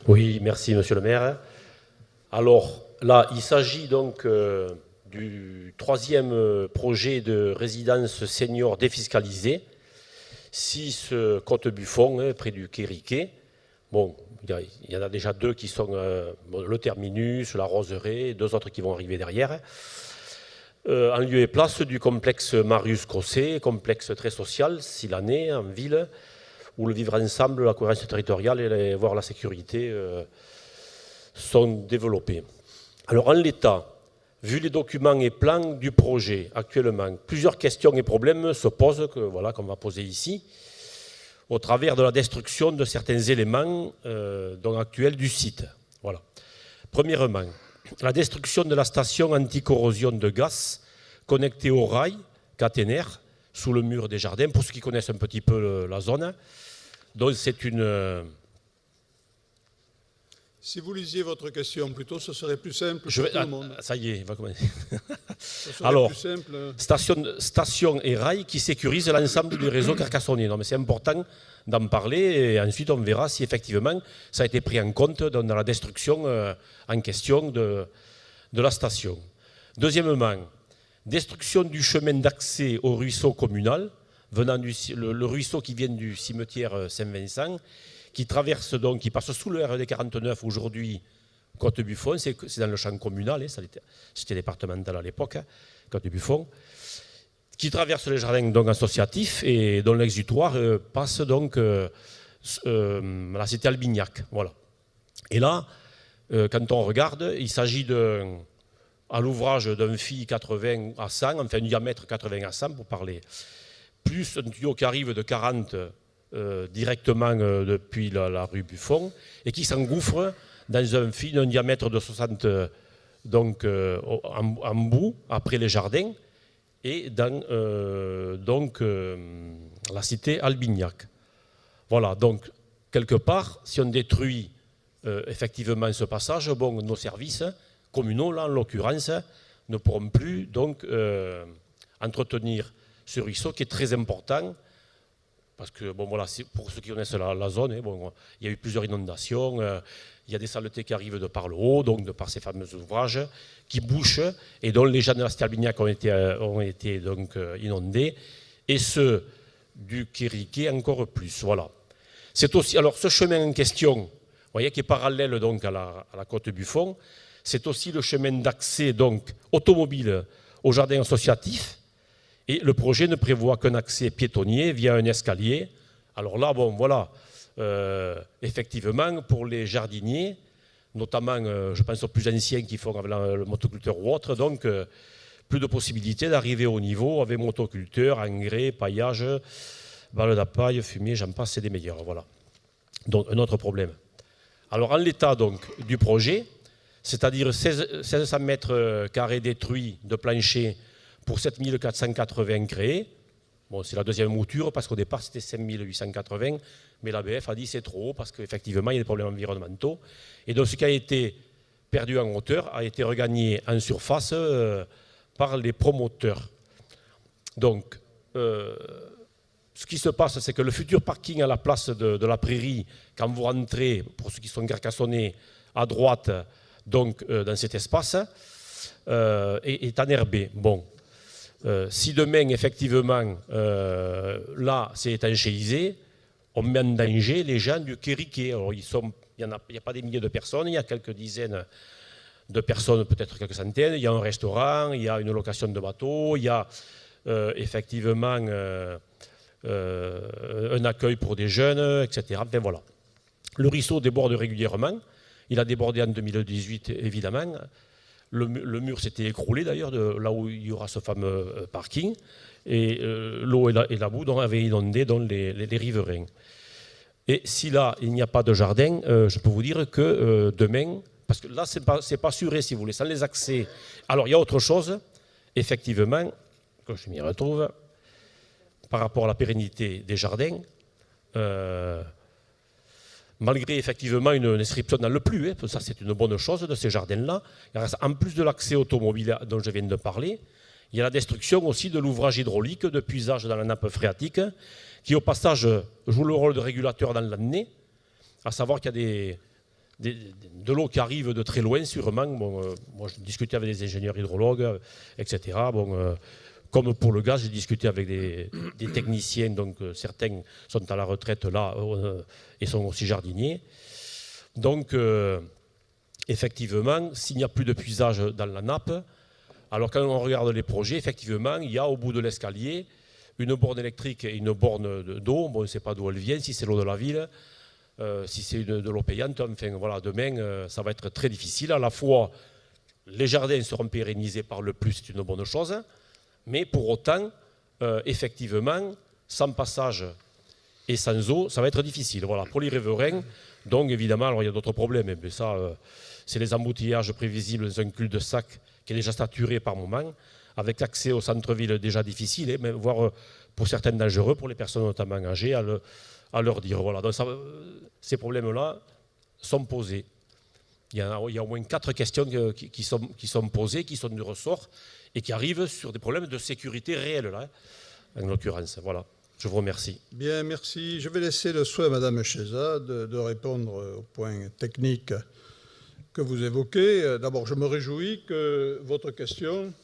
Oui, merci Monsieur le maire. Alors là, il s'agit donc du troisième projet de résidence senior défiscalisée, 6 Côte-Buffon, près du quai Riquet. Bon, il y en a déjà 2 qui sont le terminus, la roseraie, 2 autres qui vont arriver derrière. En lieu et place du complexe Marius Crosset, complexe très social, s'il en est, en ville, où le vivre ensemble, la cohérence territoriale et voire la sécurité sont développés. Alors en l'état, vu les documents et plans du projet actuellement, plusieurs questions et problèmes se posent, qu'on va poser ici, au travers de la destruction de certains éléments actuels du site. Voilà. Premièrement, la destruction de la station anti-corrosion de gaz connectée au rail caténaire sous le mur des jardins, pour ceux qui connaissent un petit peu la zone. Donc c'est une... Si vous lisiez votre question plutôt, ce serait plus simple pour tout le monde. Ça y est, il va commencer. Alors, plus simple. Station et rail qui sécurisent l'ensemble du réseau carcassonnais. Non, mais c'est important d'en parler et ensuite on verra si effectivement ça a été pris en compte dans la destruction en question de la station. Deuxièmement, destruction du chemin d'accès au ruisseau communal, venant le ruisseau qui vient du cimetière Saint-Vincent, qui traverse donc, qui passe sous le RD 49 aujourd'hui, Côte-Buffon, c'est dans le champ communal, c'était départemental à l'époque, Côte-Buffon, qui traverse les jardins donc associatifs et dont l'exutoire passe donc à la cité Albignac. Voilà. Et là, quand on regarde, il s'agit à l'ouvrage d'un fil 80 à 100, enfin un diamètre 80 à 100 pour parler, plus un tuyau qui arrive de 40 directement depuis la rue Buffon et qui s'engouffre dans un fil d'un diamètre de 60 donc, en bout, après les jardins, et dans la cité Albignac. Voilà, donc quelque part, si on détruit effectivement ce passage, bon, nos services communaux, là en l'occurrence, ne pourront plus donc entretenir ce ruisseau qui est très important. Parce que, bon, voilà, pour ceux qui connaissent la zone, bon, il y a eu plusieurs inondations, il y a des saletés qui arrivent de par le haut, donc de par ces fameux ouvrages, qui bouchent et dont les gens de la cité Albignac ont été donc, inondés, et ceux du quai Riquet encore plus. Voilà. C'est aussi, alors, ce chemin en question, vous voyez, qui est parallèle donc, à la côte Buffon, c'est aussi le chemin d'accès donc, automobile au jardin associatif. Et le projet ne prévoit qu'un accès piétonnier via un escalier. Alors là, bon, voilà, effectivement, pour les jardiniers, notamment, je pense aux plus anciens qui font avec le motoculteur ou autre, donc plus de possibilités d'arriver au niveau avec motoculteur, engrais, paillage, balle à paille, fumier, j'en passe, c'est des meilleurs. Voilà. Donc, un autre problème. Alors, en l'état donc, du projet, c'est-à-dire 1600 mètres carrés détruits de plancher pour 7480 créés. Bon, c'est la deuxième mouture parce qu'au départ c'était 5880, mais l'ABF a dit c'est trop haut parce qu'effectivement il y a des problèmes environnementaux. Et donc ce qui a été perdu en hauteur a été regagné en surface par les promoteurs. Donc ce qui se passe, c'est que le futur parking à la place de la prairie, quand vous rentrez, pour ceux qui sont carcassonnés, à droite, donc dans cet espace, est enherbé. Bon. Si demain, effectivement, là, c'est étanchéisé, on met en danger les gens du quai Riquet. Alors, il n'y a pas des milliers de personnes, il y a quelques dizaines de personnes, peut-être quelques centaines. Il y a un restaurant, il y a une location de bateau, il y a effectivement un accueil pour des jeunes, etc. Enfin, voilà. Le ruisseau déborde régulièrement. Il a débordé en 2018, évidemment. Le mur s'était écroulé d'ailleurs, là où il y aura ce fameux parking, et l'eau et la boue avaient inondé les riverains. Et si là, il n'y a pas de jardin, je peux vous dire que demain, parce que là, c'est pas assuré, si vous voulez, sans les accès. Alors, il y a autre chose, effectivement, que je m'y retrouve, par rapport à la pérennité des jardins, malgré effectivement une inscription dans le PLU, ça c'est une bonne chose de ces jardins-là. En plus de l'accès automobile dont je viens de parler, il y a la destruction aussi de l'ouvrage hydraulique de puisage dans la nappe phréatique, qui au passage joue le rôle de régulateur dans l'année, à savoir qu'il y a de l'eau qui arrive de très loin, sûrement. Bon, moi, je discutais avec des ingénieurs hydrologues, etc. Bon, comme pour le gaz, j'ai discuté avec des techniciens, donc certains sont à la retraite là et sont aussi jardiniers. Donc, effectivement, s'il n'y a plus de puisage dans la nappe, alors quand on regarde les projets, effectivement, il y a au bout de l'escalier une borne électrique et une borne d'eau. Bon, on ne sait pas d'où elle vient, si c'est l'eau de la ville, si c'est de l'eau payante. Enfin, voilà, demain, ça va être très difficile. À la fois, les jardins seront pérennisés par le plus, c'est une bonne chose. Mais pour autant, effectivement, sans passage et sans eau, ça va être difficile. Voilà, pour les riverains, donc évidemment, alors il y a d'autres problèmes, mais ça, c'est les embouteillages prévisibles dans un cul-de-sac qui est déjà saturé par moment, avec l'accès au centre-ville déjà difficile, voire pour certains dangereux, pour les personnes notamment âgées, à leur dire. Voilà, donc ces problèmes-là sont posés. Il y a au moins 4 questions qui sont posées, qui sont du ressort, et qui arrivent sur des problèmes de sécurité réels, là, en l'occurrence. Voilà, je vous remercie. Bien, merci. Je vais laisser le soin à Mme Cheza de répondre aux points techniques que vous évoquez. D'abord, je me réjouis que votre question